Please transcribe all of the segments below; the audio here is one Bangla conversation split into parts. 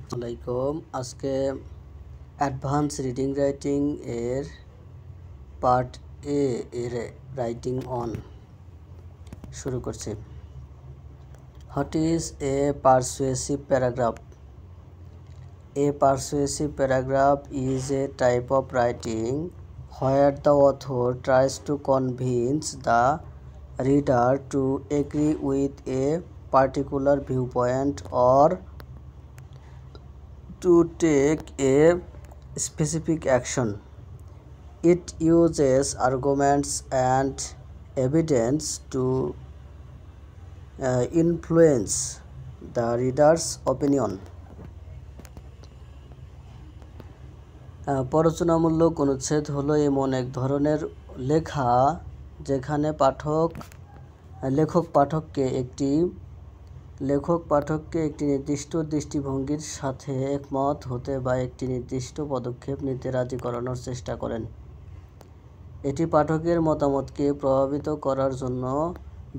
আসসালামাইকুম। আজকে অ্যাডভান্স রিডিং রাইটিং এর পার্ট এ এর রাইটিং অন শুরু করছি। What is a persuasive paragraph? A persuasive paragraph is a type of writing where the author tries to convince the reader to agree with a particular viewpoint or to take a specific action. It uses arguments and evidence to influence the reader's opinion. পরচনামূলক অনুচ্ছেদ হলো এমন এক ধরনের লেখা যেখানে লেখক পাঠককে একটি নির্দিষ্ট দৃষ্টিভঙ্গির সাথে একমত হতে বা একটি নির্দিষ্ট পদক্ষেপ নিতে রাজি করানোর চেষ্টা করেন। এটি পাঠকের মতামতকে প্রভাবিত করার জন্য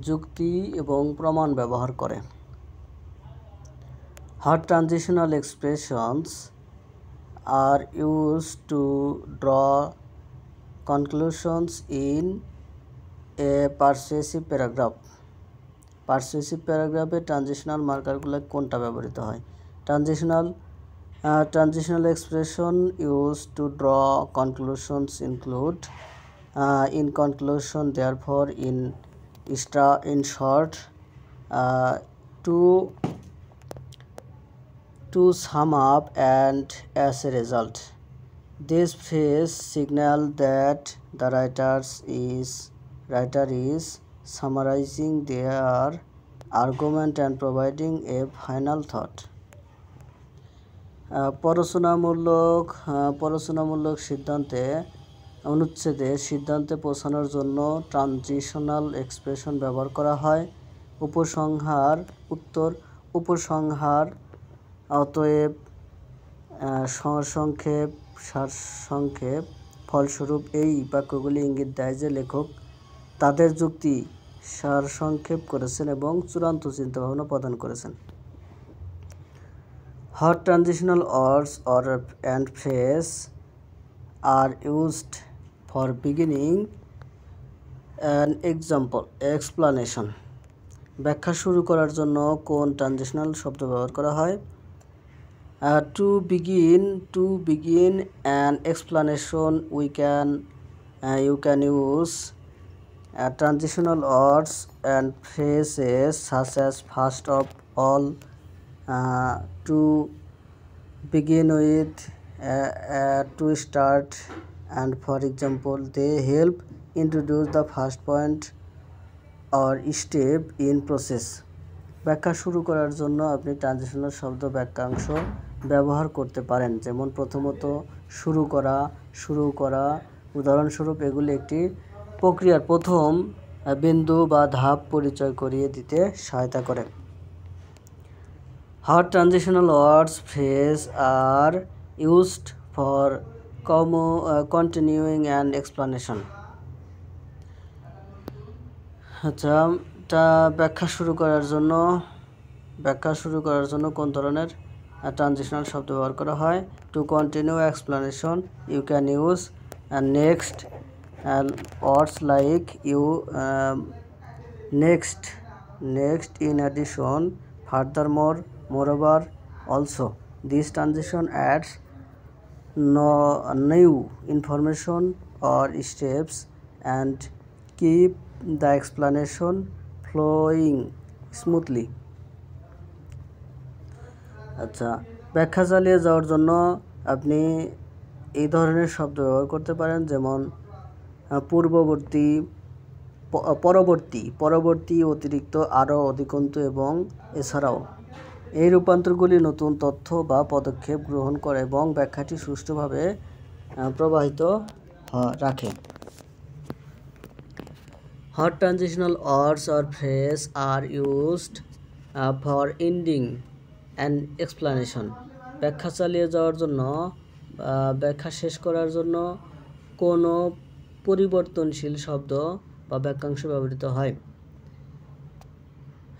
যুক্তি এবং প্রমাণ ব্যবহার করে। Hot transitional expressions are used to draw conclusions in a persuasive paragraph. Persuasive প্যারাগ্রাফে ট্রানজিশনাল মার্কারগুলো কোনটা ব্যবহৃত হয়? Transitional expression use to draw conclusions include in conclusion, therefore, in short, to sum up, and as a result. This phrase signals that the writer is summarizing their argument and providing a final thought. পরচনামূলক অনুচ্ছেদে সিদ্ধান্তে পৌঁছানোর জন্য ট্রানজিশনাল এক্সপ্রেশন ব্যবহার করা হয়। উপসংহার, অতএব, সারসংক্ষেপ। ফলস্বরূপ এই বাক্যগুলি ইঙ্গিত দেয় যে লেখক তাদের যুক্তি সারসংক্ষেপ করেছেন এবং চূড়ান্ত চিন্তাভাবনা প্রদান করেছেন। Hot transitional words and phrases are used for beginning an explanation. ব্যাখ্যা শুরু করার জন্য কোন ট্রানজিশনাল শব্দ ব্যবহার করা হয়? To begin an explanation, you can use transitional words and phrases such as first of all, to begin with, to start, and for example, they help introduce the first point or step in process. ব্যাখ্যা শুরু করার জন্য আপনি ট্রানজিশনাল শব্দ বাক্যাংশ ব্যবহার করতে পারেন, যেমন প্রথমত, শুরু করা। উদাহরণস্বরূপ, এগুলি একটি প্রক্রিয়ার প্রথম বিন্দু বা ধাপ পরিচয় করিয়ে দিতে সহায়তা করে। Hot transitional words phrases are used for continuing an explanation. আচ্ছা, ব্যাখ্যা শুরু করার জন্য কোন ধরনের ট্রানজিশনাল শব্দ ব্যবহার করা হয়? To continue explanation, you can use next, words like next, in addition, furthermore, moreover, also. This transition adds new information or steps and keep the explanation flowing smoothly. আচ্ছা, ব্যাখ্যা চালিয়ে যাওয়ার জন্য আপনি এই ধরনের শব্দ ব্যবহার করতে পারেন, যেমন পরবর্তী, অতিরিক্ত, আরও, অধিকন্তু এবং এছাড়াও। এই রূপান্তরগুলি নতুন তথ্য বা পদক্ষেপ গ্রহণ করে এবং ব্যাখ্যাটি সুষ্ঠুভাবে প্রবাহিত রাখে। Hot transitional words or phrases are used for ending an explanation. ব্যাখ্যা চালিয়ে যাওয়ার জন্য, ব্যাখ্যা শেষ করার জন্য কোনো পরিবর্তনশীল শব্দ বা বাক্যাংশ ব্যবহৃত হয়।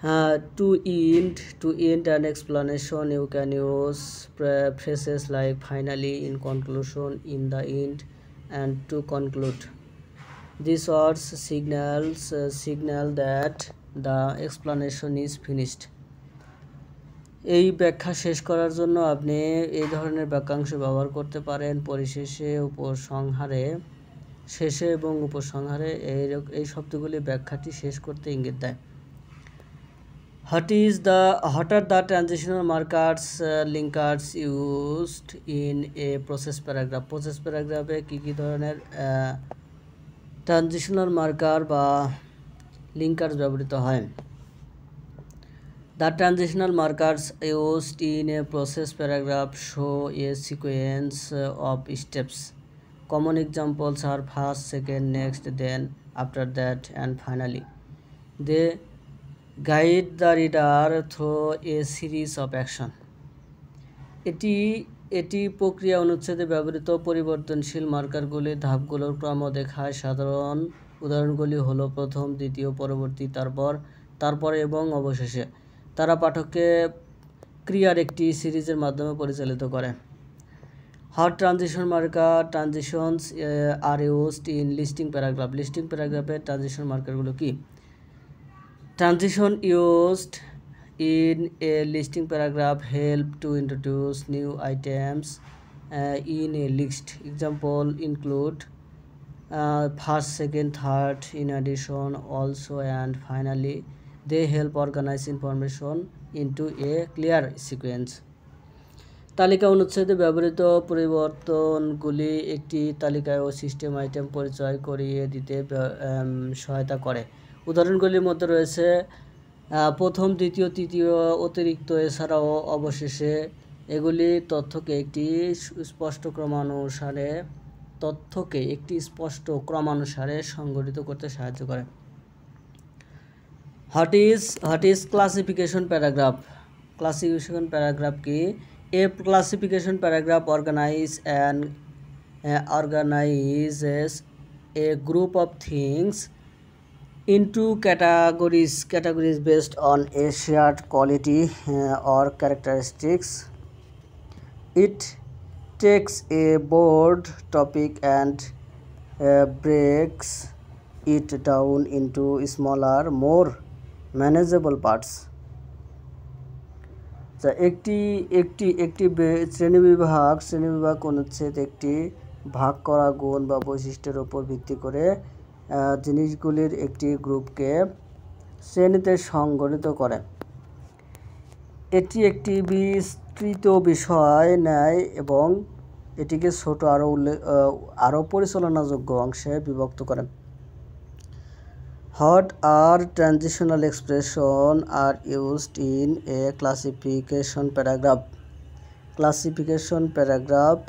To end an explanation, you can use phrases like finally, in conclusion, in the end, and to conclude. These words signal that the explanation is finished. এই ব্যাখ্যা শেষ করার জন্য আপনি এই ধরনের বাক্যাংশ ব্যবহার করতে পারেন। পরিশেষে, উপসংহারে, শেষে এবং উপসংহারে এই শব্দগুলি ব্যাখ্যাটি শেষ করতে ইঙ্গিত দেয়। What are the transitional markers linkers used in a process paragraph? Process paragraph কি কি ধরনের ট্রানজিশনাল মার্কার বা লিঙ্কার্স ব্যবহৃত হয়? The transitional markers used in a process paragraph show a sequence of steps. Common examples are first, second, next, then, after that, and finally. They guide the reader through a series of action. এটি প্রক্রিয়া অনুচ্ছেদে ব্যবহৃত পরিবর্তনশীল মার্কারগুলি ধাপগুলোর ক্রম দেখায়। সাধারণ উদাহরণগুলি হলো প্রথম, দ্বিতীয়, পরবর্তী, তারপরে এবং অবশেষে। তারা পাঠককে ক্রিয়ার একটি সিরিজের মাধ্যমে পরিচালিত করে। How transitions are used in listing paragraph? Listing প্যারাগ্রাফের ট্রানজিশন মার্কারগুলো কি? Transition used in a listing paragraph help to introduce new items in a list. Example include first, second, third, in addition, also, and finally. They help organize information into a clear sequence. তালিকা অনুচ্ছেদে ব্যবহৃত পরিবর্তনগুলি একটি তালিকায় ও সিস্টেম আইটেম পরিচয় করিয়ে দিতে সহায়তা করে। উদাহরণগুলির মধ্যে রয়েছে প্রথম, দ্বিতীয়, তৃতীয়, অতিরিক্ত, এছাড়াও অবশেষে। এগুলি তথ্যকে একটি স্পষ্ট ক্রমানুসারে সংগঠিত করতে সাহায্য করে। What is classification paragraph? Classification paragraph কি? A classification paragraph organizes a group of things into categories based on a shared quality or characteristics. It takes a broad topic and breaks it down into smaller, more manageable parts. একটি শ্রেণীবিভাগ অনুচ্ছেদ একটি ভাগ করা গুণ বা বৈশিষ্ট্যের উপর ভিত্তি করে জিনিসগুলির একটি গ্রুপকে শ্রেণীতে সংগঠিত করে। এটি একটি বিস্তৃত বিষয় নেয় এবং এটিকে ছোট আরও পরিচালনাযোগ্য অংশে বিভক্ত করে। What are transitional expressions are used in a classification paragraph? Classification paragraph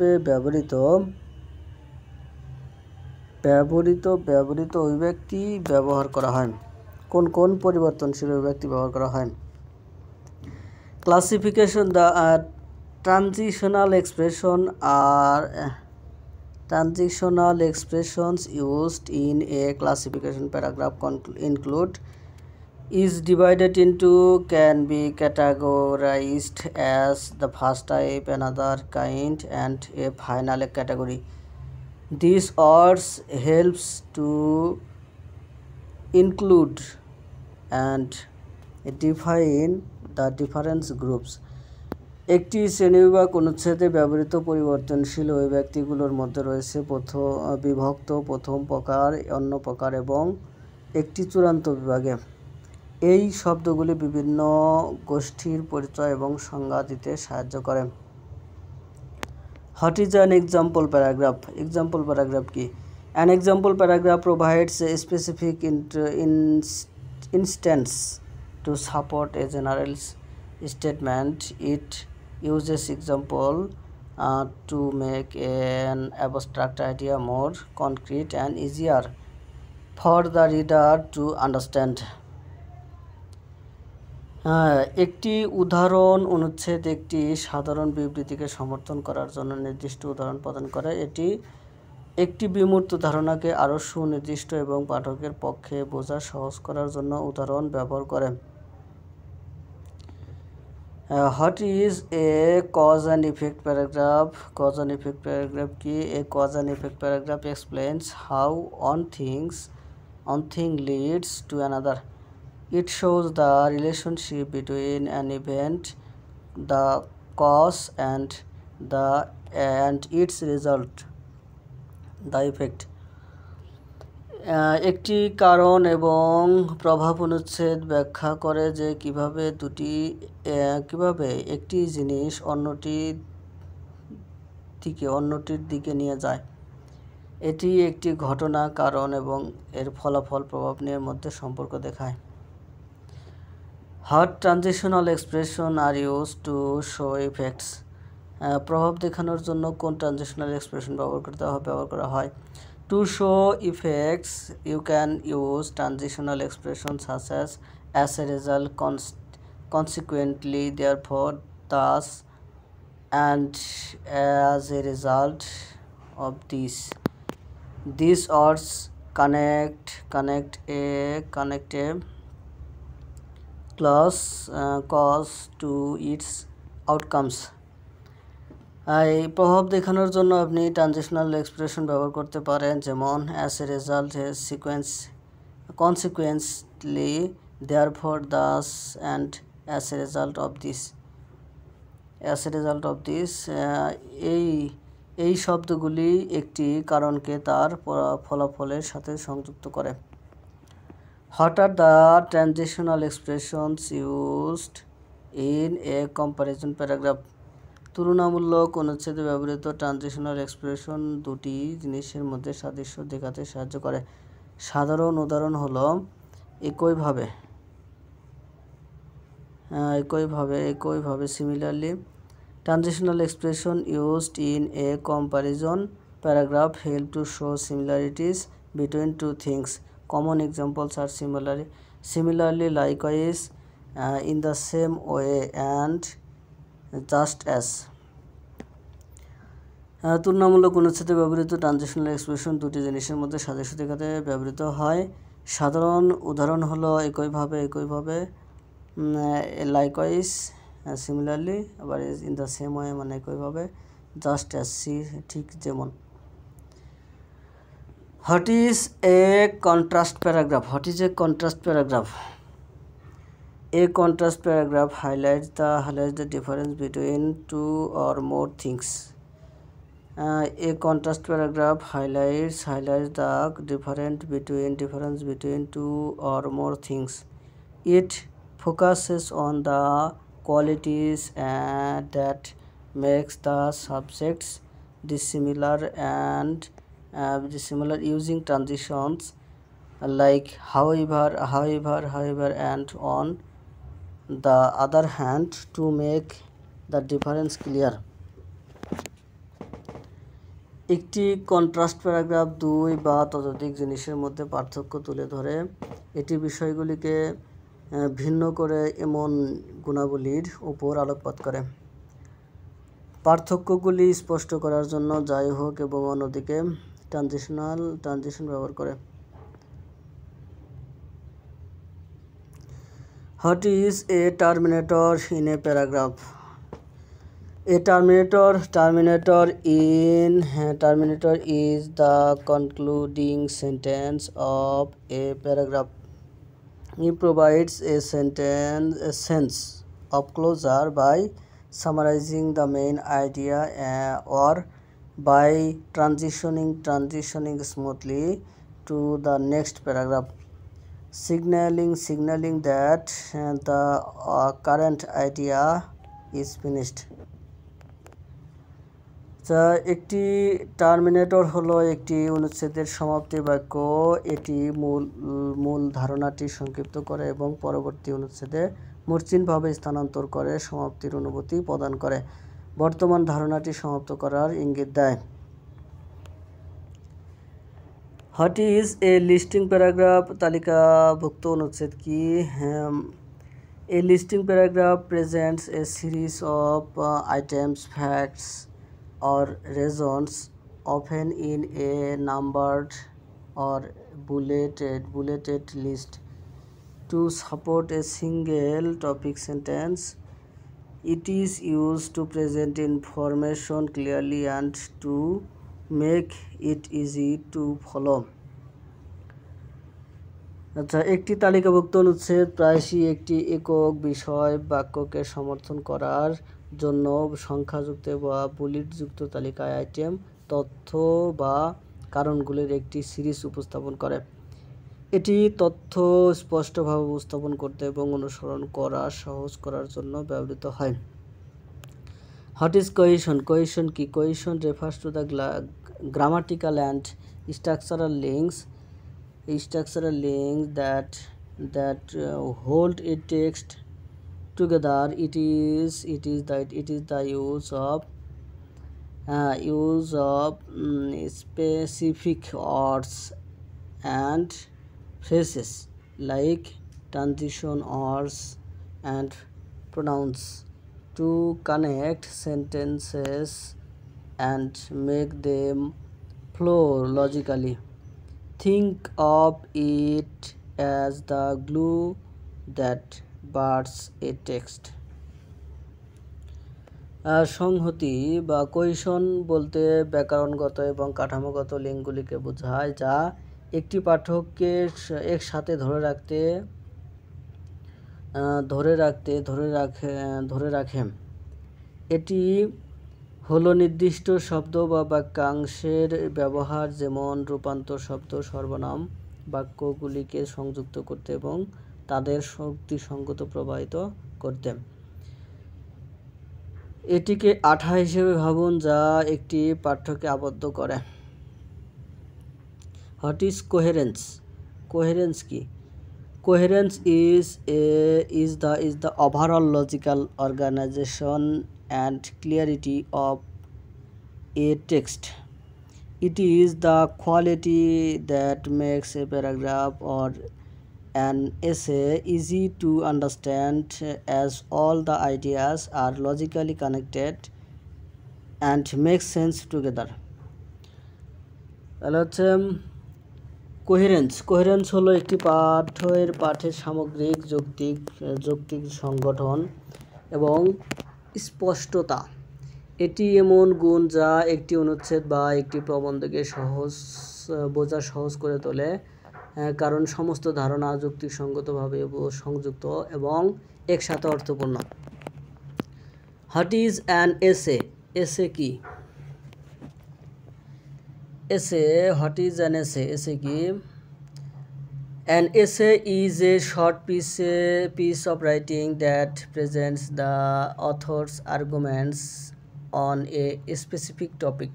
ব্যবহৃত অভিব্যক্তি ব্যবহার করা হয়। কোন পরিবর্তনশীল অভিব্যক্তি ব্যবহার করা হয়? Classification the transitional expressions used in a classification paragraph include is divided into, can be categorized as the first type, another kind, and a final category. These words helps to include and define the different groups. একটি শ্রেণীবিভাগ অনুচ্ছেদে ব্যবহৃত পরিবর্তনশীল অভিব্যক্তিগুলোর মধ্যে রয়েছে বিভক্ত, প্রথম প্রকার, অন্য প্রকার এবং একটি চূড়ান্ত বিভাগে। এই শব্দগুলি বিভিন্ন গোষ্ঠীর পরিচয় এবং সংজ্ঞা দিতে সাহায্য করে। What is an example paragraph? Example paragraph কি? An example paragraph provides a specific instance to support a general statement. It uses example to make an abstract idea more concrete and easier for the reader to understand. একটি উদাহরণ অনুচ্ছেদ একটি সাধারণ বিবৃতিকে সমর্থন করার জন্য নির্দিষ্ট উদাহরণ প্রদান করে। এটি একটি বিমূর্ত ধারণাকে আরও সুনির্দিষ্ট এবং পাঠকের পক্ষে বোঝা সহজ করার জন্য উদাহরণ ব্যবহার করে। What is a cause and effect paragraph? Cause and effect paragraph ki a cause and effect paragraph explains how one thing leads to another. It shows the relationship between an event, the cause, and its result, the effect. একটি কারণ এবং প্রভাব অনুচ্ছেদ ব্যাখ্যা করে যে কিভাবে একটি জিনিস অন্যটির দিকে নিয়ে যায়। এটি একটি ঘটনা, কারণ এবং এর ফলাফল প্রভাব নিয়ে মধ্যে সম্পর্ক দেখায়। What transitional expression are used to show effects? প্রভাব দেখানোর জন্য কোন ট্রানজিশনাল এক্সপ্রেশন ব্যবহার করা হয়? To show effects, you can use transitional expressions such as a result, consequently, therefore, thus, and as a result of this. These words connect a cause to its outcomes. এই প্রভাব দেখানোর জন্য আপনি ট্রানজিশনাল এক্সপ্রেশন ব্যবহার করতে পারেন, যেমন as a result, consequently, therefore, thus, and as a result of this. এই শব্দগুলি একটি কারণকে তার ফলাফলের সাথে সংযুক্ত করে। What are the transitional expressions used in a comparison paragraph? তুলনামূলক অনুচ্ছেদে ব্যবহৃত ট্রানজিশনাল এক্সপ্রেশন দুটি জিনিসের মধ্যে সাদৃশ্য দেখাতে সাহায্য করে। সাধারণ উদাহরণ হলো একইভাবে, similarly. Transitional expression used in a comparison paragraph help to show similarities between two things. Common examples are similarly, likewise, in the same way, and just as. তুলনামূলক অনুচ্ছেদে ব্যবহৃত ট্রানজিশনাল এক্সপ্রেশন দুটি জিনিসের মধ্যে সাদৃশ্য দেখাতে ব্যবহৃত হয়। সাধারণ উদাহরণ হলো একইভাবে, লাইকওয়াইজ, সিমিলারলি, আবার ইন দ্য সেম ওয়ে মানে একইভাবে, জাস্ট অ্যাজ, ঠিক যেমন। What is a contrast paragraph? A contrast paragraph highlights the difference between two or more things. A contrast paragraph highlights the difference between two or more things. It focuses on the qualities that makes the subjects dissimilar using transitions like however, and on the other hand to make the difference clear. একটি কন্ট্রাস্ট প্যারাগ্রাফ দুই বা ততোধিক জিনিসের মধ্যে পার্থক্য তুলে ধরে। এটি বিষয়গুলিকে ভিন্ন করে এমন গুণাবলীর উপর আলোকপাত করে। পার্থক্যগুলি স্পষ্ট করার জন্য যাই হোক এবং অন্যদিকে ট্রানজিশন ব্যবহার করে। What is a terminator in a paragraph? A terminator is the concluding sentence of a paragraph. It provides a sense of closure by summarizing the main idea or by transitioning smoothly to the next paragraph, signaling that the current idea is finished. একটি টার্মিনেটর হলো একটি অনুচ্ছেদের সমাপ্তি বাক্য। এটি মূল ধারণাটি সংক্ষিপ্ত করে এবং পরবর্তী অনুচ্ছেদে মসৃণভাবে স্থানান্তর করে সমাপ্তির অনুভূতি প্রদান করে, বর্তমান ধারণাটি সমাপ্ত করার ইঙ্গিত দেয়। What is a listing paragraph? তালিকাভুক্ত অনুচ্ছেদ কি? A listing paragraph presents a series of items, facts, or reasons, often in a numbered or bulleted list, to support a single topic sentence. It is used to present information clearly and to make it easy to follow. আচ্ছা, একটি তালিকাভুক্ত অনুচ্ছেদ প্রায়শই একটি একক বিষয় বাক্যকে সমর্থন করার জন্য সংখ্যাযুক্ত বা বুলেটযুক্ত তালিকায় আইটেম, তথ্য বা কারণগুলির একটি সিরিজ উপস্থাপন করে। এটি তথ্য স্পষ্টভাবে উপস্থাপন করতে এবং অনুসরণ করা সহজ করার জন্য ব্যবহৃত হয়। What is cohesion? কোহেশন কি? Cohesion refers to the grammatical and structural links that hold a text together. It is the use of specific words and phrases like transition words and pronouns to connect sentences and make them flow logically. Think of it as the glue that binds a text. সংহতি বা কোহেশন বলতে ব্যাকরণগত এবং কাঠামোগত লিঙ্কগুলিকে বোঝায় যা একটি পাঠককে একসাথে ধরে রাখে। এটি হলো নির্দিষ্ট শব্দ বা বাক্যাংশের ব্যবহার, যেমন রূপান্তর শব্দ, সর্বনাম বাক্যগুলিকে সংযুক্ত করতে এবং তাদের যুক্তিসঙ্গত প্রবাহিত করতে। এটিকে আঠা হিসেবে ভাবুন যা একটি পাঠ্যকে আবদ্ধ করে। What is coherence? কোহেরেন্স কি? Coherence is the overall logical organization and clarity of a text. It is the quality that makes a paragraph or an essay easy to understand, as all the ideas are logically connected and make sense together. তাহলে হচ্ছে কোহেরেন্স হলো একটি পাঠের সামগ্রিক যৌক্তিক সংগঠন এবং স্পষ্টতা। এটি এমন গুণ যা একটি অনুচ্ছেদ বা একটি প্রবন্ধকে বোঝা সহজ করে তোলে, কারণ সমস্ত ধারণা যুক্তিসঙ্গতভাবে সংযুক্ত এবং একসাথে অর্থপূর্ণ। What is an essay? এসে কি? What is an essay? Essay কি? An essay is a short piece of writing that presents the author's arguments on a specific topic.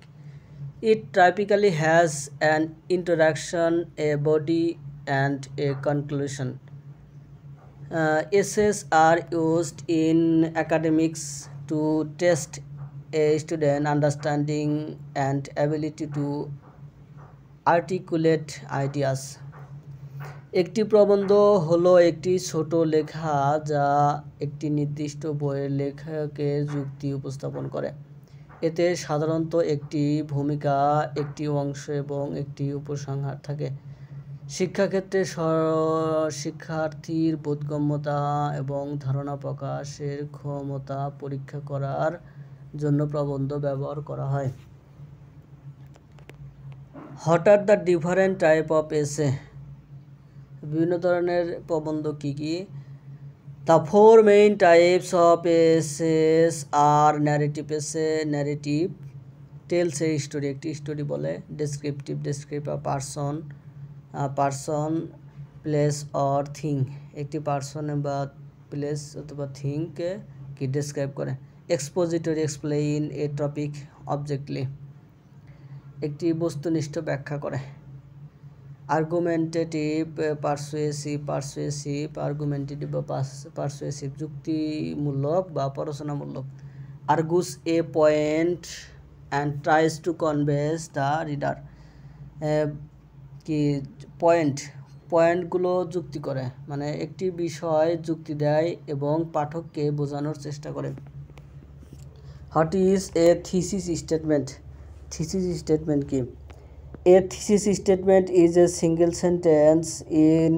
It typically has an introduction, a body, and a conclusion. Essays are used in academics to test a student's understanding and ability to articulate ideas. একটি প্রবন্ধ হলো একটি ছোট লেখা যা একটি নির্দিষ্ট বইয়ের লেখকের যুক্তি উপস্থাপন করে। এতে সাধারণত একটি ভূমিকা, একটি অংশ এবং একটি উপসংহার থাকে। শিক্ষাক্ষেত্রে শিক্ষার্থীর বোধগম্যতা এবং ধারণা প্রকাশের ক্ষমতা পরীক্ষা করার জন্য প্রবন্ধ ব্যবহার করা হয়। What are the different type of এসে? বিভিন্ন ধরনের প্রবন্ধ কি কি? The four main types of essays are narrative essay. Narrative tells a story, একটি স্টোরি বলে। Descriptive describe a person, place or thing, একটি পার্সন বা প্লেস অথবা থিংকে কি ডেসক্রাইব করে। Expository explain a topic objectively, একটি বস্তুনিষ্ঠ ব্যাখ্যা করে। আর্গুমেন্টেটিভ আর্গুমেন্টেটিভ বা পারসুয়েসিভ যুক্তিমূলক বা প্ররোচনামূলক। Argues a point and tries to convince the reader, কি পয়েন্টগুলো যুক্তি করে, মানে একটি বিষয় যুক্তি দেয় এবং পাঠককে বোঝানোর চেষ্টা করে। What is A thesis statement? Thesis statement কি? A thesis statement is a single sentence in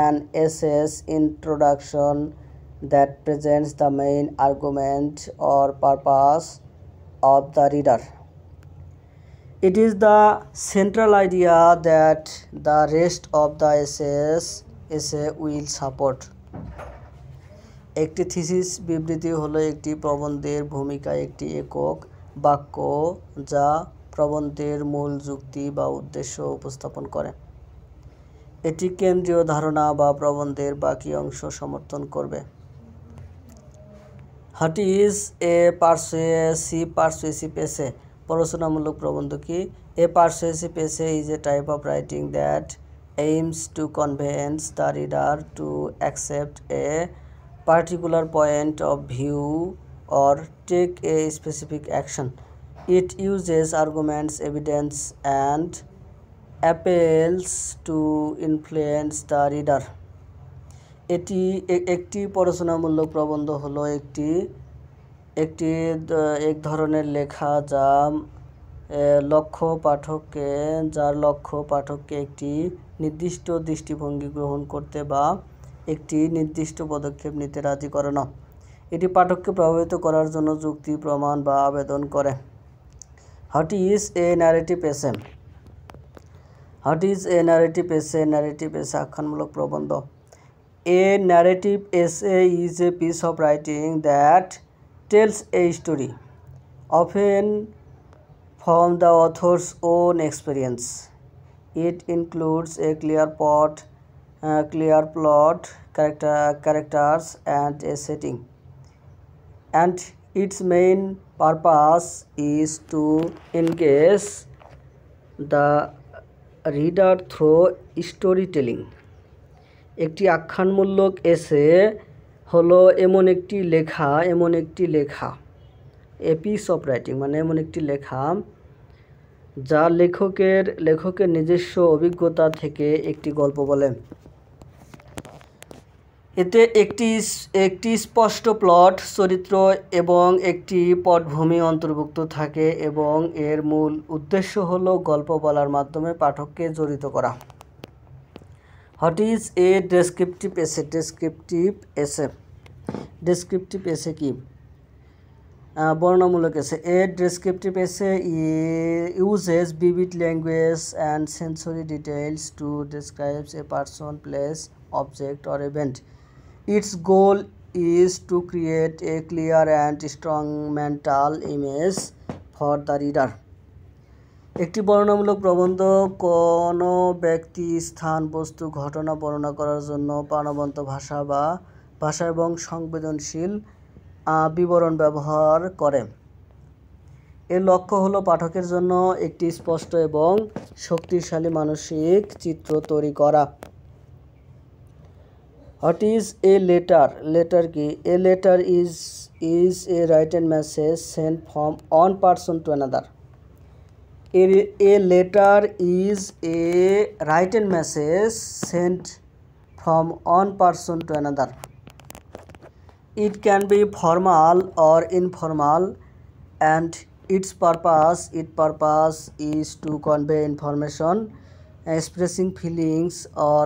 an essay's introduction that presents the main argument or purpose of the reader. It is the central idea that the rest of the essay will support. একটি থিসিস বিবৃতি হলো একটি প্রবন্ধের ভূমিকা একটি একক বাক্য যা প্রবন্ধের মূল যুক্তি বা উদ্দেশ্য উপস্থাপন করে। এটি কেন্দ্রীয় ধারণা বা প্রবন্ধের বাকি অংশ সমর্থন করবে। হোয়াট ইজ এ পারসুয়েসিভ এসে? প্ররোচনামূলক প্রবন্ধ কি? এ পারসুয়েসিভ এসে is a type of writing that aims to convince the reader to accept a particular point of view or take a specific action. It uses arguments, evidence, and appeals to influence the reader. এটি একটি প্ররোচনামূলক প্রবন্ধ হলো এক ধরনের লেখা যার লক্ষ্য পাঠককে একটি নির্দিষ্ট দৃষ্টিভঙ্গি গ্রহণ করতে বা একটি নির্দিষ্ট পদক্ষেপ নিতে রাজি করানো। এটি পাঠককে প্রভাবিত করার জন্য যুক্তি, প্রমাণ বা আবেদন করে। হোয়াট ইজ এ ন্যারেটিভ এসে? হোয়াট ইজ এ ন্যারেটিভ এসে? ন্যারেটিভ এসে আখ্যানমূলক প্রবন্ধ। A narrative essay is a piece of writing that tells a story, often from the author's own experience. It includes a clear plot, characters, and a setting. And its main purpose is to engage the reader through storytelling. একটি আখ্যানমূলক এসে হলো এমন একটি লেখা এ পিস অফ রাইটিং মানে এমন একটি লেখা যা লেখকের নিজস্ব অভিজ্ঞতা থেকে একটি গল্প বলে। এতে একটি স্পষ্ট প্লট, চরিত্র এবং একটি পটভূমি অন্তর্ভুক্ত থাকে এবং এর মূল উদ্দেশ্য হলো গল্প বলার মাধ্যমে পাঠককে জড়িত করা। What is a descriptive essay? Descriptive essay কি? বর্ণনামূলক এসে। A descriptive essay uses vivid language and sensory details to describe a person, place, object, or event. Its goal is to create a clear and strong mental image for the reader. একটি বর্ণনামূলক প্রবন্ধ কোনো ব্যক্তি, স্থান, বস্তু, ঘটনা বর্ণনা করার জন্য প্রাণবন্ত ভাষা এবং সংবেদনশীল বিবরণ ব্যবহার করে। এর লক্ষ্য হলো পাঠকের জন্য একটি স্পষ্ট এবং শক্তিশালী মানসিক চিত্র তৈরি করা। What is a letter? Letter কি? A letter is a written message sent from one person to another. A letter is a written message sent from one person to another. It can be formal or informal, and its purpose is to convey information, expressing feelings, or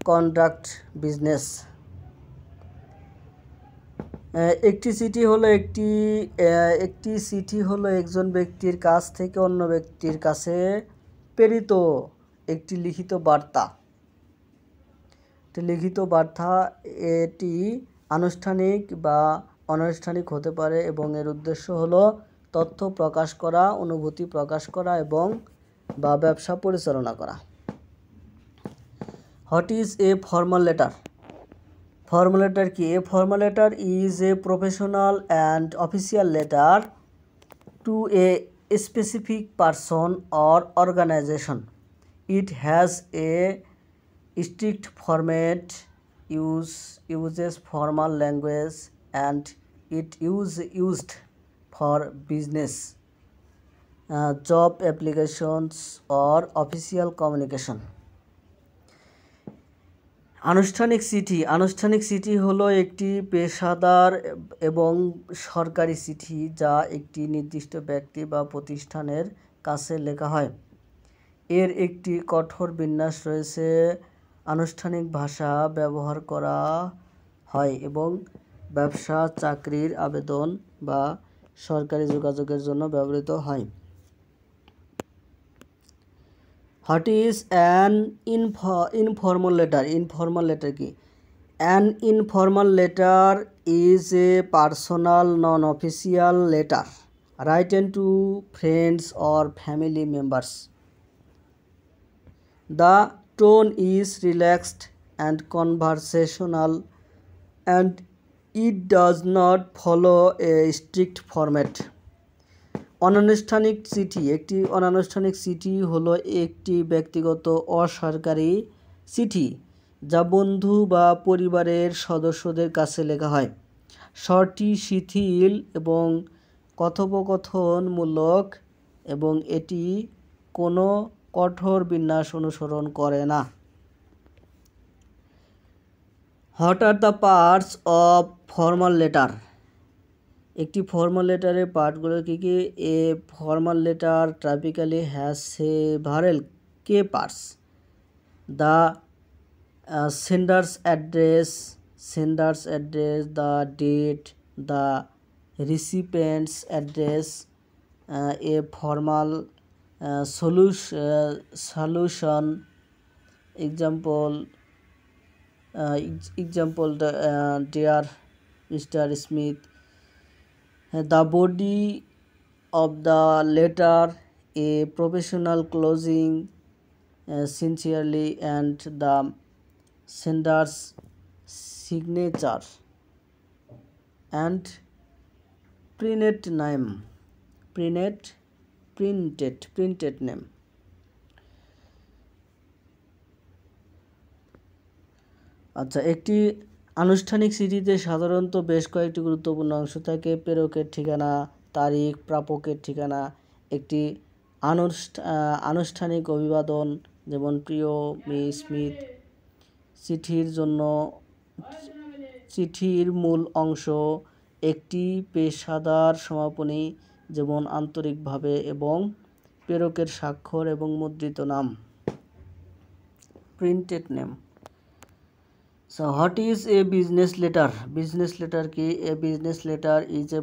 conduct business. একটি চিঠি হলো একজন ব্যক্তির কাছ থেকে অন্য ব্যক্তির কাছে প্রেরিত একটি লিখিত বার্তা। এটি আনুষ্ঠানিক বা অনানুষ্ঠানিক হতে পারে এবং এর উদ্দেশ্য হলো তথ্য প্রকাশ করা, অনুভূতি প্রকাশ করা এবং বা ব্যবসা পরিচালনা করা। What is A formal letter? Formal letter কি? A formal letter is a professional and official letter to a specific person or organization. It has a strict format, uses formal language, and it used for business, job applications, or official communication. আনুষ্ঠানিক চিঠি হলো একটি পেশাদার এবং সরকারি চিঠি যা একটি নির্দিষ্ট ব্যক্তি বা প্রতিষ্ঠানের কাছে লেখা হয়। এর একটি কঠোর বিন্যাস রয়েছে, আনুষ্ঠানিক ভাষা ব্যবহার করা হয় এবং ব্যবসা, চাকরির আবেদন বা সরকারি যোগাযোগের জন্য ব্যবহৃত হয়। What is an informal letter? Informal letter কি? An informal letter is a personal, non-official letter written to friends or family members. The tone is relaxed and conversational, and it does not follow a strict format. অনানুষ্ঠানিক চিঠি। একটি অনানুষ্ঠানিক চিঠি হলো একটি ব্যক্তিগত অসরকারি চিঠি যা বন্ধু বা পরিবারের সদস্যদের কাছে লেখা হয়। স্বরটি শিথিল এবং কথোপকথনমূলক এবং এটি কোনো কঠোর বিন্যাস অনুসরণ করে না। What are the parts of formal letter? একটি ফর্মাল লেটারের পার্টগুলো কী কী? A formal letter typically has several key parts: the sender's address, the date, the recipient's address, a formal solution. Example, dear Mr. Smith. The body of the letter, a professional closing, sincerely, and the sender's signature and printed name. আচ্ছা, একটি আনুষ্ঠানিক চিঠিতে সাধারণত বেশ কয়েকটি গুরুত্বপূর্ণ অংশ থাকে: প্রেরকের ঠিকানা, তারিখ, প্রাপকের ঠিকানা, একটি আনুষ্ঠানিক অভিবাদন, যেমন প্রিয় মিস স্মিথ। চিঠির মূল অংশ, একটি পেশাদার সমাপনী, যেমন আন্তরিকভাবে, এবং প্রেরকের স্বাক্ষর এবং মুদ্রিত নাম, printed name. So what is a business letter? Business letter কি? A business letter is a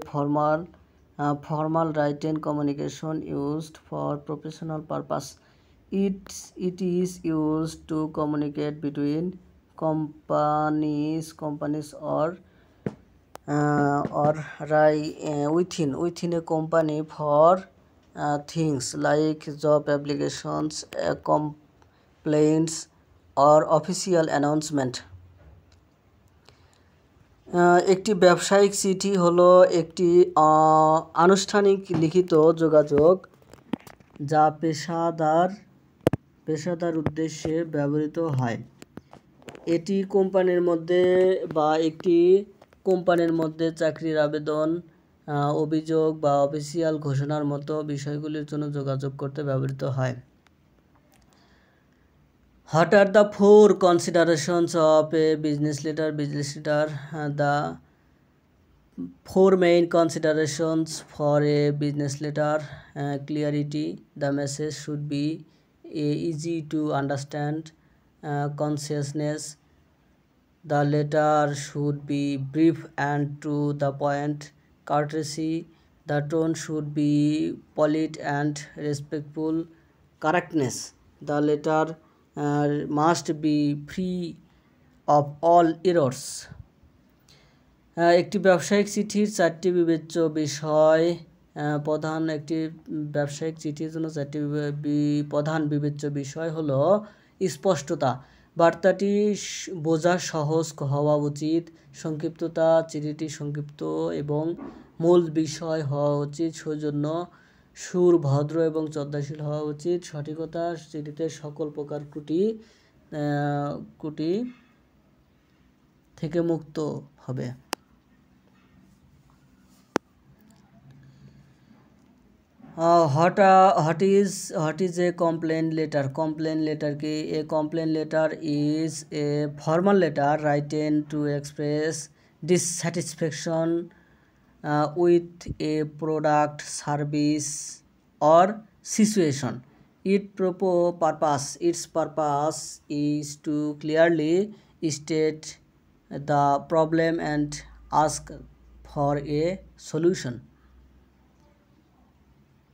formal written communication used for professional purpose. It is used to communicate between companies or within a company for things like job applications, complaints, or official announcement. একটি ব্যবসায়িক চিঠি হলো একটি আনুষ্ঠানিক লিখিত যোগাযোগ যা পেশাদার উদ্দেশ্যে ব্যবহৃত হয়। এটি কোম্পানির মধ্যে বা একটি কোম্পানির মধ্যে চাকরির আবেদন, অভিযোগ বা অফিসিয়াল ঘোষণার মতো বিষয়গুলির জন্য যোগাযোগ করতে ব্যবহৃত হয়। What are the 4 considerations of a business letter? The 4 main considerations for a business letter: clarity, the message should be easy to understand; conciseness, the letter should be brief and to the point; courtesy, the tone should be polite and respectful; correctness, the letter must be free of all errors. একটি ব্যবসায়িক চিঠির 4টি বিবেচ্য বিষয়। একটি ব্যবসায়িক চিঠির জন্য 4টি প্রধান বিবেচ্য বিষয় হলো: স্পষ্টতা, বার্তাটি বোঝা সহজ হওয়া উচিত; সংক্ষিপ্ততা, চিঠিটি সংক্ষিপ্ত এবং মূল বিষয় হওয়া উচিত; সৌজন্য, সুর ভদ্র এবং শ্রদ্ধাশীল হওয়া উচিত; সঠিকতা, চিঠিতে সকল প্রকার ত্রুটি থেকে মুক্ত হবে। What is a complaint letter? Complaint letter কি? A complaint letter is a formal letter written to express dissatisfaction with a product, service, or situation. Its purpose is to clearly state the problem and ask for a solution.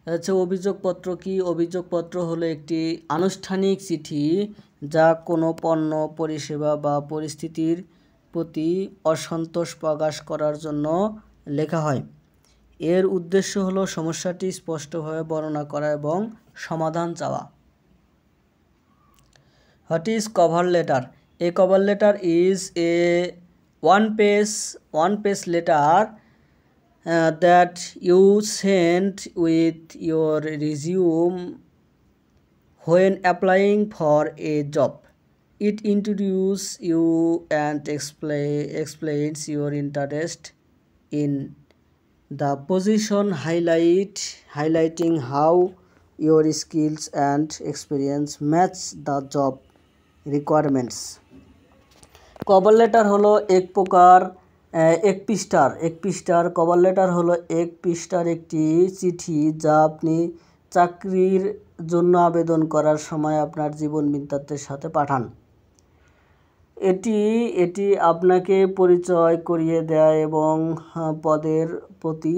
হচ্ছে অভিযোগপত্র কি? অভিযোগপত্র হলো একটি আনুষ্ঠানিক চিঠি যা কোনো পণ্য, পরিষেবা বা পরিস্থিতির প্রতি অসন্তোষ প্রকাশ করার জন্য লেখা হয়। এর উদ্দেশ্য হলো সমস্যাটি স্পষ্টভাবে বর্ণনা করা এবং সমাধান চাওয়া। What is cover letter? A cover letter is a one-page letter that you send with your resume when applying for a job. It introduces you and explains your interest in the position, highlighting how your skills and experience match the job requirements. Cover letter হলো এক পৃষ্ঠার কভার লেটার হলো এক পৃষ্ঠার একটি চিঠি যা আপনি চাকরির জন্য আবেদন করার সময় আপনার জীবন বৃত্তান্তের সাথে পাঠান। এটি আপনাকে পরিচয় করিয়ে দেয় এবং পদের প্রতি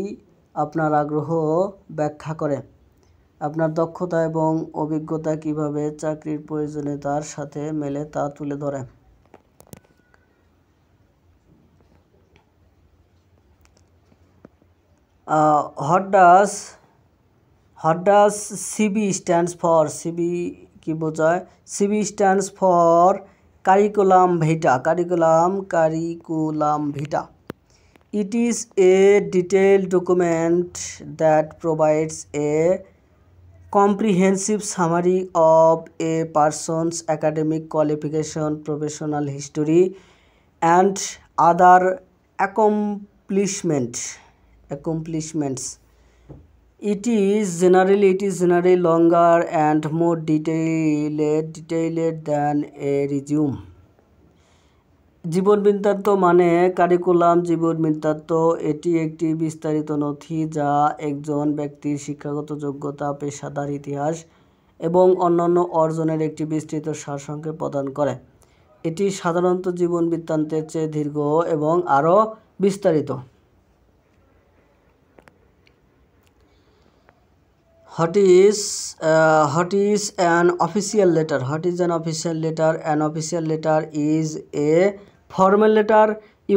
আপনার আগ্রহ ব্যাখ্যা করে। আপনার দক্ষতা এবং অভিজ্ঞতা কিভাবে চাকরির প্রয়োজনীয়তার সাথে মেলে তা তুলে ধরে। What does CB stands for? CB কি বোঝায়? CB stands for Curriculum Vitae. It is a detailed document that provides a comprehensive summary of a person's academic qualification, professional history, and other accomplishments. It is generally longer and more detailed than a resume. জীবন বৃত্তান্ত মানে কারিকুলাম জীবন বৃত্তান্ত। এটি একটি বিস্তারিত নথি যা একজন ব্যক্তির শিক্ষাগত যোগ্যতা, পেশাদার ইতিহাস এবং অন্যান্য অর্জনের একটি বিস্তৃত সারসংক্ষেপ প্রদান করে। এটি সাধারণত জীবন বৃত্তান্তের চেয়ে দীর্ঘ এবং আরও বিস্তারিত। What is an official letter? An official letter is a formal letter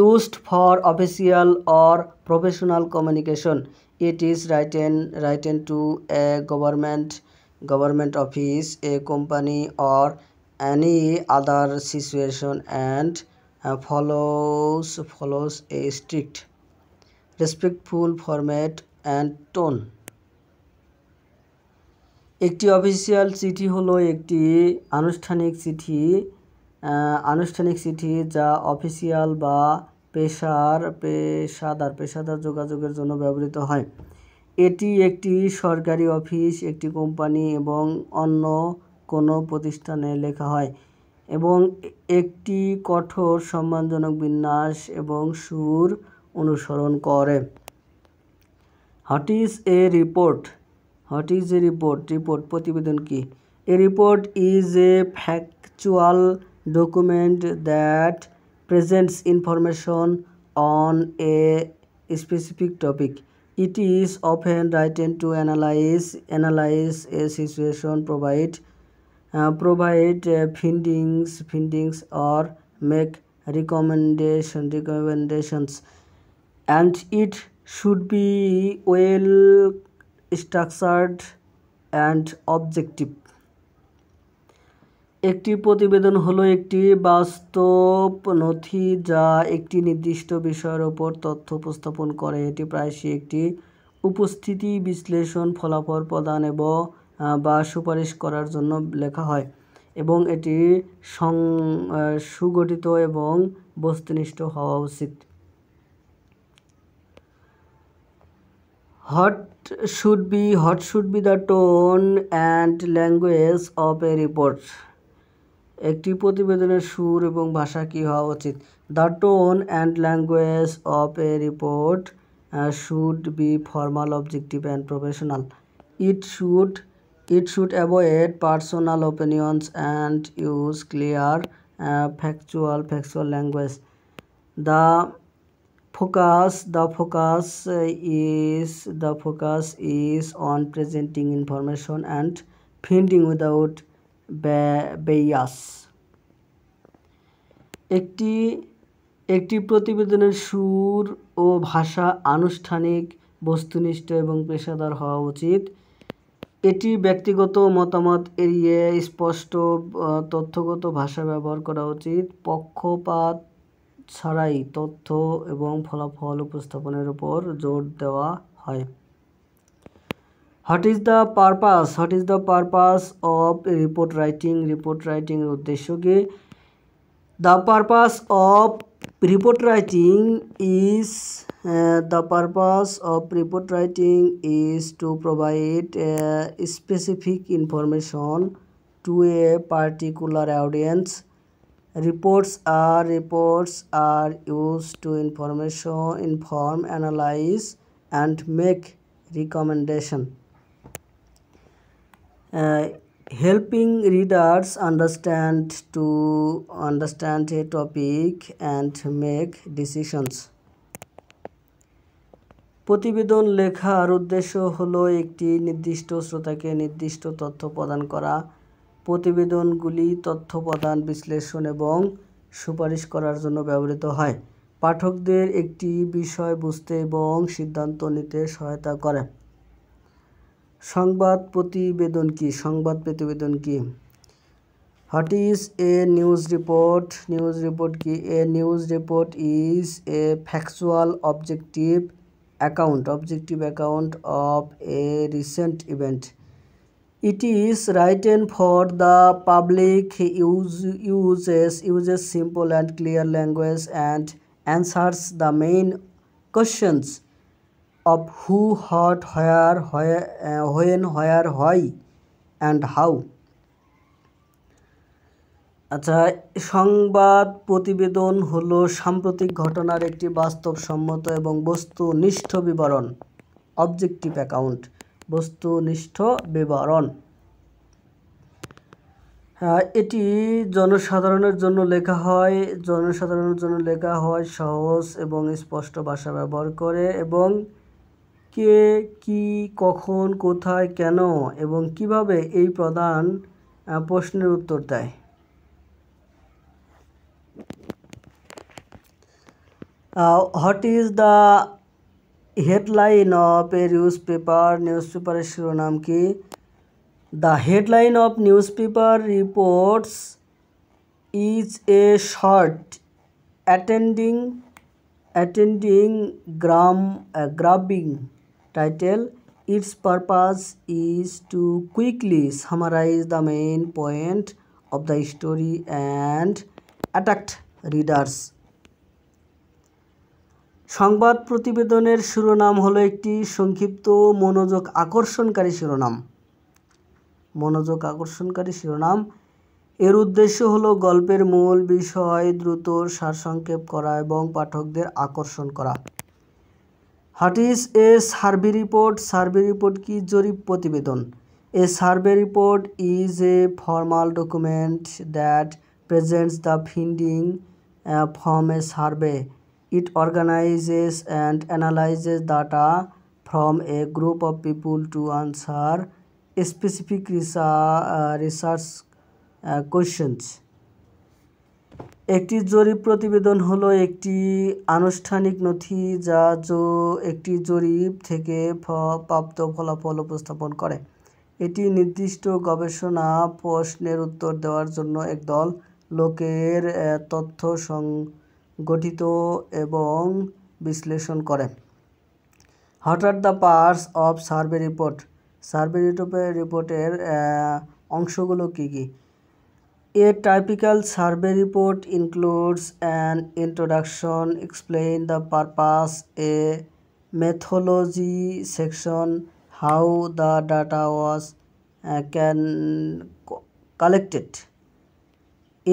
used for official or professional communication. It is written to a government office, a company, or any other situation and follows a strict, respectful format and tone. একটি অফিসিয়াল চিঠি হলো একটি আনুষ্ঠানিক চিঠি যা অফিসিয়াল বা পেশাদার যোগাযোগের জন্য ব্যবহৃত হয়। এটি একটি সরকারি অফিস, একটি কোম্পানি এবং অন্য কোনো প্রতিষ্ঠানে লেখা হয় এবং একটি কঠোর সম্মানজনক বিন্যাস এবং সুর অনুসরণ করে। What is a report? Report প্রতিবেদন কি? A report is a factual document that presents information on a specific topic. It is often written to analyze a situation, provide findings or make recommendations, and it should be well structured and objective. একটি প্রতিবেদন হলো একটি বাস্তব নথি যা একটি নির্দিষ্ট বিষয়ের উপর তথ্য উপস্থাপন করে। এটি প্রায়শই একটি উপস্থিতি বিশ্লেষণ, ফলাফল প্রদান বা সুপারিশ করার জন্য লেখা হয় এবং এটি সুগঠিত এবং বস্তুনিষ্ঠ হওয়া উচিত। What should be the tone and language of a report? একটি প্রতিবেদনের সুর এবং ভাষা কি হওয়া উচিত? The tone and language of a report should be formal, objective, and professional. It should avoid personal opinions and use clear, factual language. The focus is on presenting information and finding without bias. একটি প্রতিবেদনের সুর ও ভাষা আনুষ্ঠানিক, বস্তুনিষ্ঠ এবং পেশাদার হওয়া উচিত। এটি ব্যক্তিগত মতামত এড়িয়ে স্পষ্ট তথ্যগত ভাষা ব্যবহার করা উচিত। পক্ষপাত ছাড়াই তথ্য এবং ফলাফল উপস্থাপনের উপর জোর দেওয়া হয়। What is the purpose of report writing? Report writing এর উদ্দেশ্য কি? The purpose of report writing is to provide specific information to a particular audience. Reports are used to inform, analyze, and make recommendation, helping readers understand a topic and make decisions. প্রতিবেদন লেখার উদ্দেশ্য হলো একটি নির্দিষ্ট শ্রোতাকে নির্দিষ্ট তথ্য প্রদান করা। প্রতিবেদনগুলি তথ্য প্রদান, বিশ্লেষণ এবং সুপারিশ করার জন্য ব্যবহৃত হয়। পাঠকদের একটি বিষয় বুঝতে এবং সিদ্ধান্ত নিতে সহায়তা করে। সংবাদ প্রতিবেদন কি? What is a news report? News report কি? A news report is a factual, objective account of a recent event. It is written for the public, uses simple and clear language, and answers the main questions of who, what, where, when, why, and how. আচ্ছা, সংবাদ প্রতিবেদন হলো সাম্প্রতিক ঘটনার একটি বাস্তবসম্মত এবং বস্তুনিষ্ঠ বিবরণ। অবজেক্টিভ অ্যাকাউন্ট, বস্তুনিষ্ঠ বিবরণ। এটি জনসাধারণের জন্য লেখা হয় সহজ এবং স্পষ্ট ভাষা ব্যবহার করে এবং কে, কি, কখন, কোথায়, কেন এবং কিভাবে এই প্রধান প্রশ্নের উত্তর দেয়। What is the headline of a newspaper? নিউজপেপারের শিরোনাম কি? The headline of newspaper reports is a short, grabbing title. Its purpose is to quickly summarize the main point of the story and attract readers. সংবাদ প্রতিবেদনের শিরোনাম হলো একটি সংক্ষিপ্ত মনোযোগ আকর্ষণকারী শিরোনাম। এর উদ্দেশ্য হলো গল্পের মূল বিষয় দ্রুত সারসংক্ষেপ করা এবং পাঠকদের আকর্ষণ করা। What is a survey report? Survey report কি? জরিপ প্রতিবেদন। A survey report is a formal document that presents the findings from a survey. It organizes and analyzes data from a group of people to answer specific research questions. একটি জরিপ প্রতিবেদন হলো একটি আনুষ্ঠানিক নথি যা একটি জরিপ থেকে প্রাপ্ত ফলাফল উপস্থাপন করে। এটি নির্দিষ্ট গবেষণা প্রশ্নের উত্তর দেওয়ার জন্য একদল লোকের তথ্য সংগঠিত এবং বিশ্লেষণ করে। What are the parts of survey report? Survey রিপোর্টের অংশগুলো কি কি? A typical survey report includes an introduction, explain the purpose, a methodology section, how the data was collected,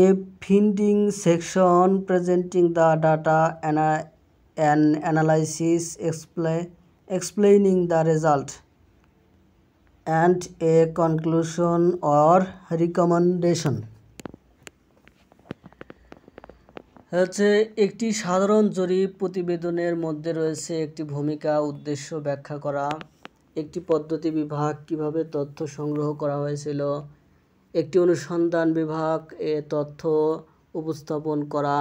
a finding section presenting the data, and an analysis explaining the result, and a conclusion or recommendation. হচ্ছে একটি সাধারণ জরিপ প্রতিবেদনের মধ্যে রয়েছে একটি ভূমিকা, উদ্দেশ্য ব্যাখ্যা করা, একটি পদ্ধতি বিভাগ, কিভাবে তথ্য সংগ্রহ করা হয়েছিল, একটি অনুসন্ধান বিভাগ, তথ্য উপস্থাপন করা,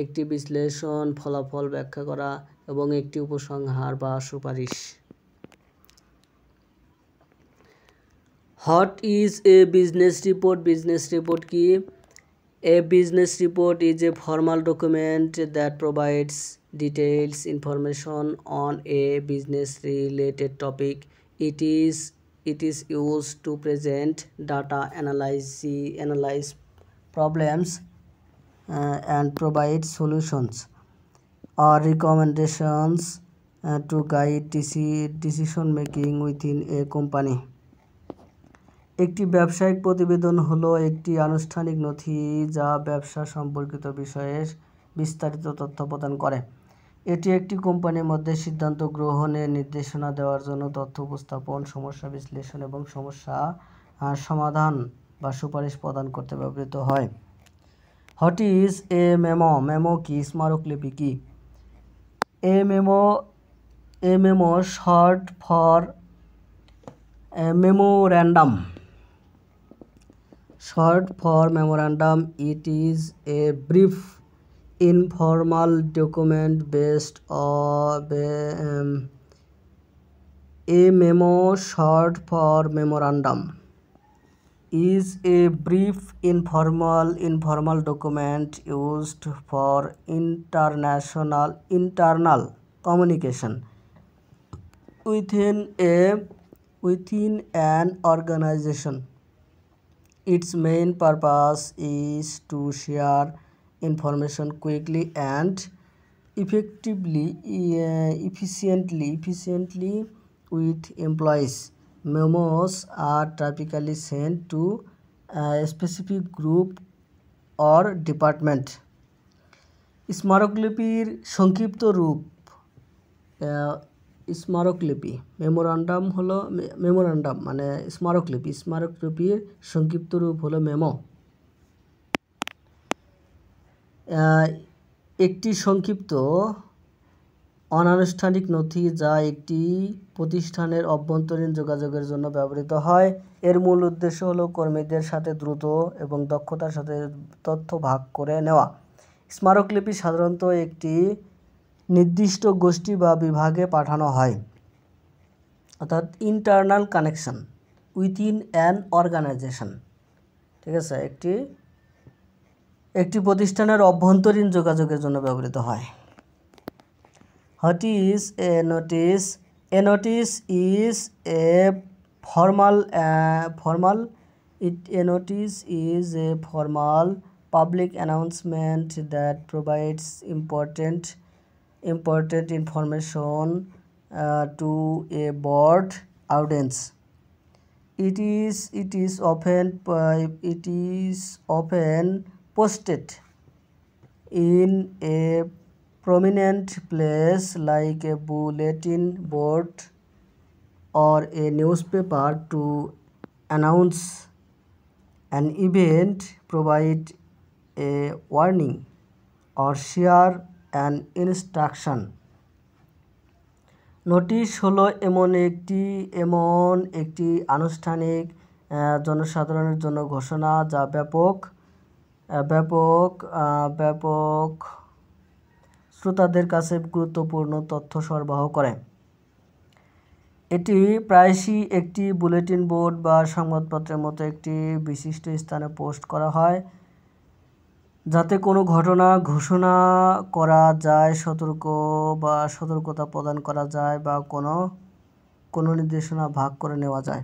একটি বিশ্লেষণ, ফলাফল ব্যাখ্যা করা এবং একটি উপসংহার বা সুপারিশ। What is A business report? Business report কি? A business report is a formal document that provides details information on a business related topic. It is used to present data, analyze problems and provide solutions or recommendations to guide decision making within a company. একটি ব্যবসায়িক প্রতিবেদন হলো একটি আনুষ্ঠানিক নথি যা ব্যবসা সম্পর্কিত বিষয়ে বিস্তারিত তথ্য প্রদান করে। এটি একটি কোম্পানির মধ্যে সিদ্ধান্ত গ্রহণের নির্দেশনা দেওয়ার জন্য তথ্য উপস্থাপন, সমস্যা বিশ্লেষণ এবং সমস্যা সমাধান বা সুপারিশ প্রদান করতে ব্যবহৃত হয়। What is a memo? Memo কি? স্মারকলিপি কি? A memo short for memorandum. Short for memorandum, it is a brief, informal document based on a memo. Short for memorandum is a brief, informal document used for internal communication within an organization. Its main purpose is to share information quickly and efficiently with employees. Memos are typically sent to a specific group or department. স্মারকলিপির সংক্ষিপ্ত রূপ স্মারকলিপি। মেমোরান্ডাম হলো মেমোরান্ডাম মানে স্মারকলিপি। স্মারকলিপির সংক্ষিপ্ত রূপ হলো মেমো। একটি সংক্ষিপ্ত অনানুষ্ঠানিক নথি যা একটি প্রতিষ্ঠানের অভ্যন্তরীণ যোগাযোগের জন্য ব্যবহৃত হয়। এর মূল উদ্দেশ্য হলো কর্মীদের সাথে দ্রুত এবং দক্ষতার সাথে তথ্য ভাগ করে নেওয়া। স্মারকলিপি সাধারণত একটি নির্দিষ্ট গোষ্ঠী বা বিভাগে পাঠানো হয়, অর্থাৎ internal connection within an organization. ঠিক আছে, একটি প্রতিষ্ঠানের অভ্যন্তরীণ যোগাযোগের জন্য ব্যবহৃত হয়। What is a notice? A notice is a formal public announcement that provides important information to a broad audience. It is often posted in a prominent place like a bulletin board or a newspaper to announce an event, provide a warning, or share an instruction. Notice হলো এমন একটি আনুষ্ঠানিক জনসাধারণের জন্য ঘোষণা যা ব্যাপক শ্রোতাদের কাছে গুরুত্বপূর্ণ তথ্য সরবরাহ করে। এটি প্রায়শই একটি বুলেটিন বোর্ড বা সংবাদপত্রের মতো একটি বিশিষ্ট স্থানে পোস্ট করা হয়, যাতে কোনো ঘটনা ঘোষণা করা যায়, সতর্কতা প্রদান করা যায় বা কোনো নির্দেশনা ভাগ করে নেওয়া যায়।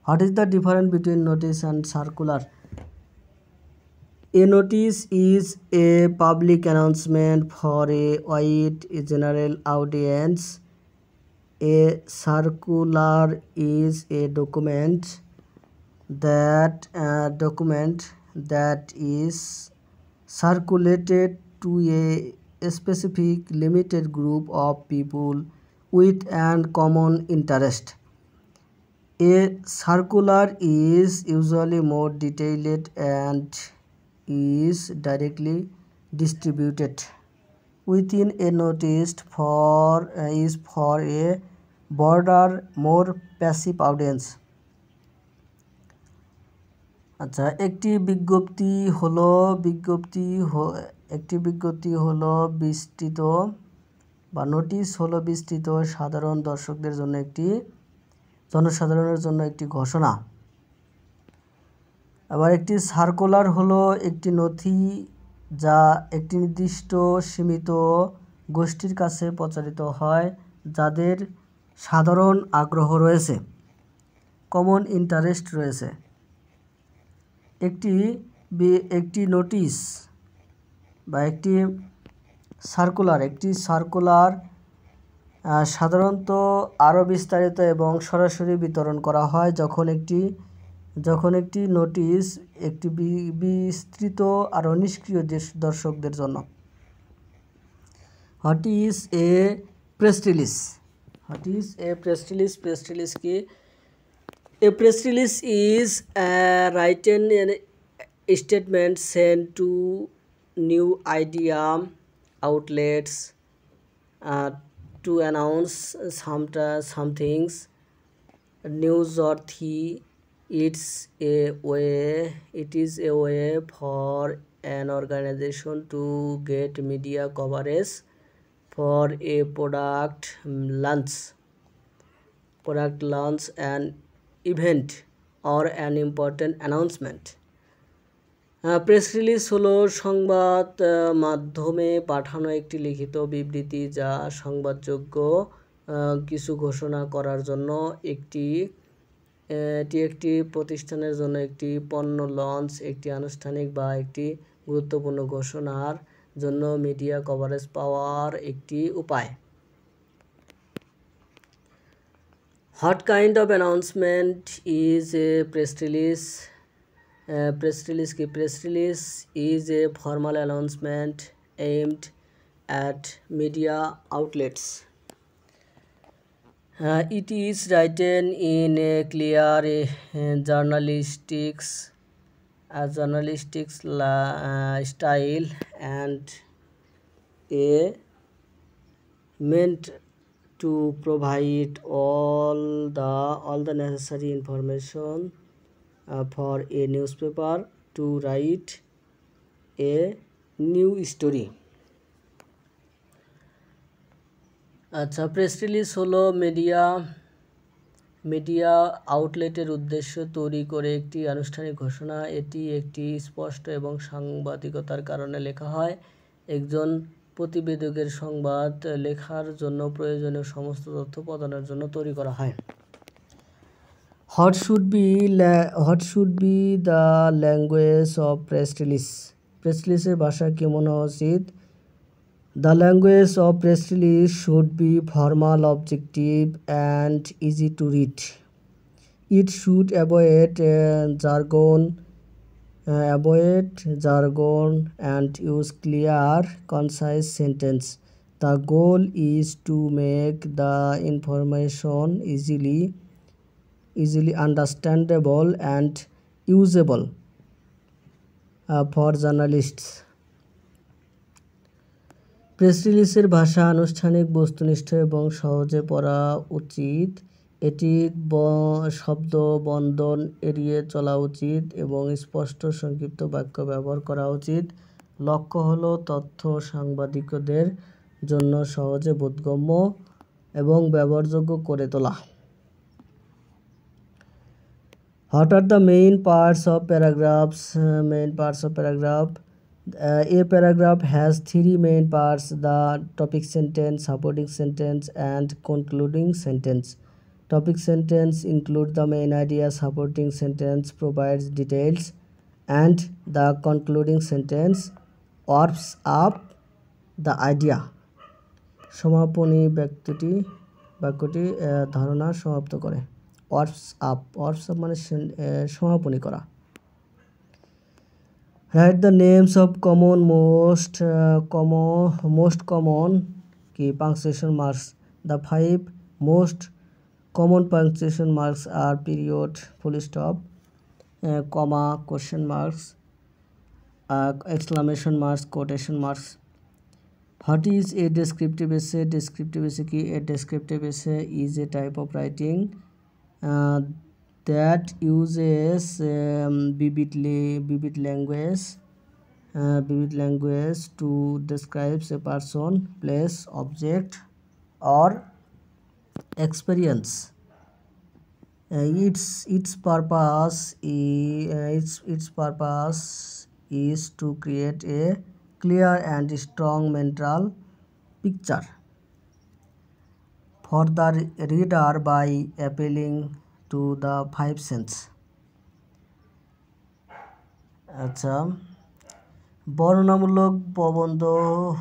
What is the difference between notice and circular? A notice is a public announcement for a wide general audience. A circular is a document that is circulated to a specific limited group of people with an common interest. A circular is usually more detailed and is directly distributed within a notice is for a broader, more passive audience. আচ্ছা, একটি বিজ্ঞপ্তি হলো বিস্তৃত বা নোটিশ হলো বিস্তৃত জনসাধারণের জন্য একটি ঘোষণা। আবার একটি সার্কুলার হলো একটি নথি যা একটি নির্দিষ্ট সীমিত গোষ্ঠীর কাছে প্রচারিত হয় যাদের সাধারণ আগ্রহ রয়েছে, কমন ইন্টারেস্ট রয়েছে। একটি নোটিশ বা একটি সার্কুলার সাধারণত আরও বিস্তারিত এবং সরাসরি বিতরণ করা হয় যখন একটি নোটিশ একটি বিস্তৃত আরও নিষ্ক্রিয় দর্শকদের জন্য। What is A press release? Press release কি? A press release is a written statement sent to new media outlets to announce something newsworthy. It is a way for an organization to get media coverage for a product launch and event or an important announcement. Press release হলো সংবাদ মাধ্যমে পাঠানো একটি লিখিত বিবৃতি যা সংবাদযোগ্য কিছু ঘোষণা করার জন্য এটি একটি প্রতিষ্ঠানের জন্য একটি পণ্য লঞ্চ, একটি আনুষ্ঠানিক বা একটি গুরুত্বপূর্ণ ঘোষণার জন্য মিডিয়া কভারেজ পাওয়ার একটি উপায়। What kind of announcement is a press release? Press release is a formal announcement aimed at media outlets. It is written in a clear journalistic style and meant to provide all the necessary information for a newspaper to write a new story. আচ্ছা, প্রেস রিলিজ হলো মিডিয়া আউটলেটের উদ্দেশ্য তৈরি করে একটি আনুষ্ঠানিক ঘোষণা। এটি একটি স্পষ্ট এবং সাংবাদিকতার কারণে লেখা হয়। একজন প্রতিবেদকের সংবাদ লেখার জন্য প্রয়োজনীয় সমস্ত তথ্য প্রদানের জন্য তৈরি করা হয়। What should be the language of press release? Press রিলিজের ভাষা কেমন হওয়া উচিত? The language of press release should be formal, objective, and easy to read. It should avoid jargon and use clear, concise sentence. The goal is to make the information easily understandable and usable for journalists. Press রিলিজের ভাষা আনুষ্ঠানিক, বস্তুনিষ্ঠ এবং সহজে পড়া উচিত। এটি শব্দ বন্ধন এড়িয়ে চলা উচিত এবং স্পষ্ট সংক্ষিপ্ত বাক্য ব্যবহার করা উচিত। লক্ষ্য হলো তথ্য সাংবাদিকদের জন্য সহজে বোধগম্য এবং ব্যবহারযোগ্য করে তোলা। What are the main parts of paragraphs? A paragraph has three main parts: the topic sentence, supporting sentence, and concluding sentence. Topic sentence includes the main idea, supporting sentence provides details, and the concluding sentence wraps up the idea. সমাপনী বাক্যটি ধারণা সমাপ্ত করে। wraps up মানে সমাপনী করা। Write the names of most common punctuation marks. The 5 most common punctuation marks are period, full stop, comma, question marks, exclamation marks, quotation marks. What is a descriptive essay? Descriptive essay ki? A descriptive essay is a type of writing that uses vivid language to describe a person, place, object, or experience. Its purpose is to create a clear and strong mental picture for the reader by appealing to the five senses. আচ্ছা, বর্ণনামূলক প্রবন্ধ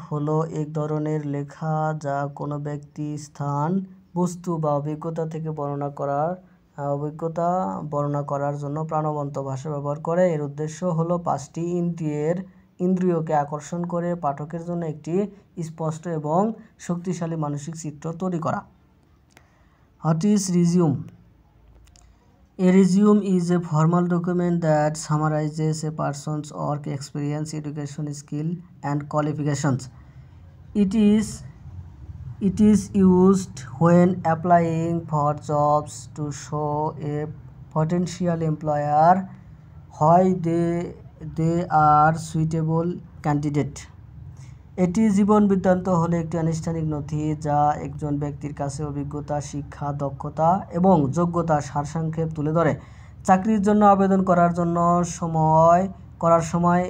হলো এক ধরনের লেখা যা কোনো ব্যক্তি, স্থান, বস্তু বা অভিজ্ঞতা থেকে বর্ণনা করার জন্য প্রাণবন্ত ভাষা ব্যবহার করে। এর উদ্দেশ্য হলো পাঁচটি ইন্দ্রিয়কে আকর্ষণ করে পাঠকের জন্য একটি স্পষ্ট এবং শক্তিশালী মানসিক চিত্র তৈরি করা। What is resume? A resume is a formal document that summarizes a person's work, experience, education, skill, and qualifications. It is used when applying for jobs to show a potential employer why they are suitable candidate. এটি জীবন বৃত্তান্ত হলো একটি আনুষ্ঠানিক নথি যা একজন ব্যক্তির কাছে অভিজ্ঞতা, শিক্ষা, দক্ষতা এবং যোগ্যতার সারসংক্ষেপ তুলে ধরে। চাকরির জন্য আবেদন করার সময়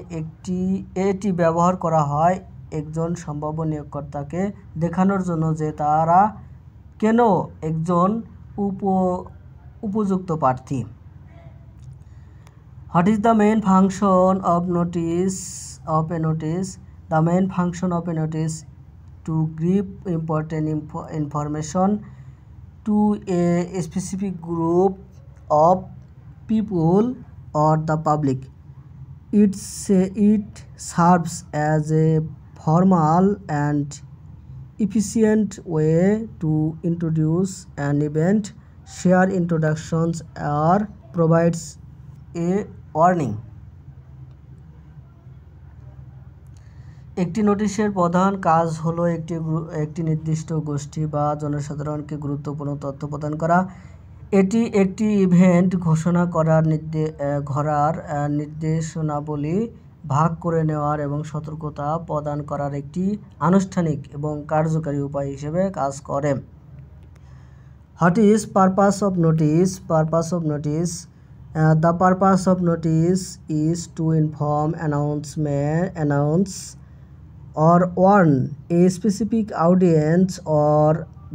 এটি ব্যবহার করা হয় একজন সম্ভাব্য নিয়োগকর্তাকে দেখানোর জন্য যে তারা কেন একজন উপযুক্ত প্রার্থী। What is the main function of a notice? The main function of a notice to give important information to a specific group of people or the public. It serves as a formal and efficient way to introduce an event, share introductions, or provides a warning. একটি নোটিশের প্রধান কাজ হলো একটি নির্দিষ্ট গোষ্ঠী বা জনসাধারণকে গুরুত্বপূর্ণ তথ্য প্রদান করা। এটি একটি ইভেন্ট ঘোষণা করার নির্দেশনাবলী ভাগ করে নেওয়ার এবং সতর্কতা প্রদান করার একটি আনুষ্ঠানিক এবং কার্যকরী উপায় হিসেবে কাজ করে। What is purpose of notice? Purpose of notice. The purpose of notice is to inform, announce or warn a specific audience or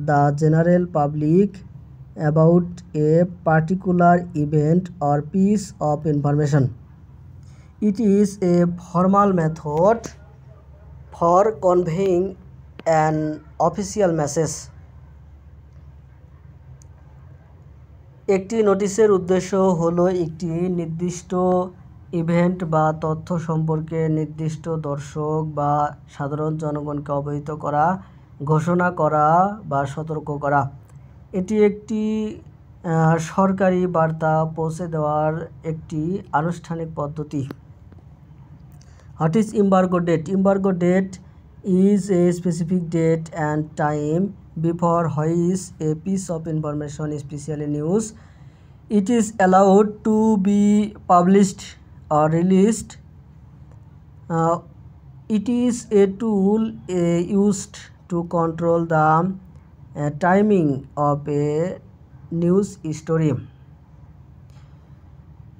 the general public about a particular event or piece of information. It is a formal method for conveying an official message. একটি নোটিশের উদ্দেশ্য হলো একটি নির্দিষ্ট ইভেন্ট বা তথ্য সম্পর্কে নির্দিষ্ট দর্শক বা সাধারণ জনগণকে অবহিত করা, ঘোষণা করা বা সতর্ক করা। এটি একটি সরকারি বার্তা পৌঁছে দেওয়ার একটি আনুষ্ঠানিক পদ্ধতি। What is embargo date? Embargo date is a specific date and time before which a piece of information, especially news, it is allowed to be published or released. It is a tool used to control the timing of a news story.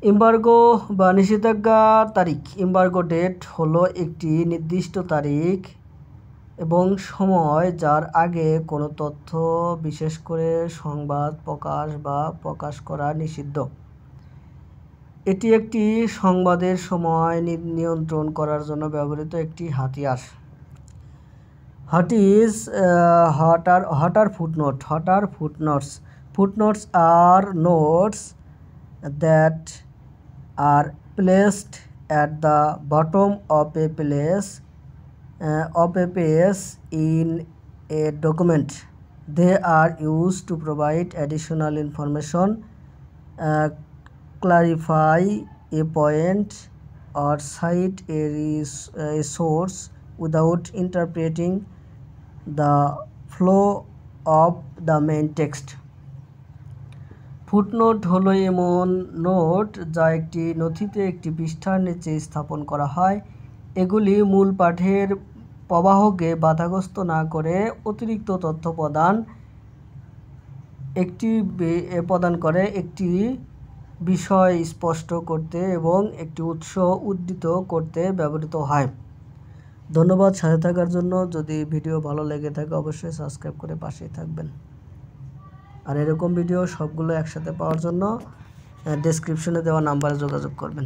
Embargo বা নিষেধাজ্ঞার তারিখ। এমবার্গো ডেট হলো একটি নির্দিষ্ট তারিখ এবং সময় যার আগে কোনো তথ্য, বিশেষ করে সংবাদ প্রকাশ করা নিষিদ্ধ। এটি একটি সংবাদের সময় নিয়ন্ত্রণ করার জন্য ব্যবহৃত একটি হাতিয়ার। What are footnotes? Footnotes are notes that are placed at the bottom of a page in a document. They are used to provide additional information, clarify a point, or cite a source without interpreting the flow of the main text. Footnote হলো এমন নোট যা একটি নথিতে একটি পৃষ্ঠার নিচে স্থাপন করা হয়। এগুলি মূল পাঠের প্রবাহকে বাধাগ্রস্ত না করে অতিরিক্ত তথ্য প্রদান করে, একটি বিষয় স্পষ্ট করতে এবং একটি উৎস উদ্ধৃত করতে ব্যবহৃত হয়। ধন্যবাদ সাথে থাকার জন্য। যদি ভিডিও ভালো লেগে থাকে অবশ্যই সাবস্ক্রাইব করে পাশেই থাকবেন। আর এরকম ভিডিও সবগুলো একসাথে পাওয়ার জন্য ডেসক্রিপশনে দেওয়া নাম্বারে যোগাযোগ করবেন।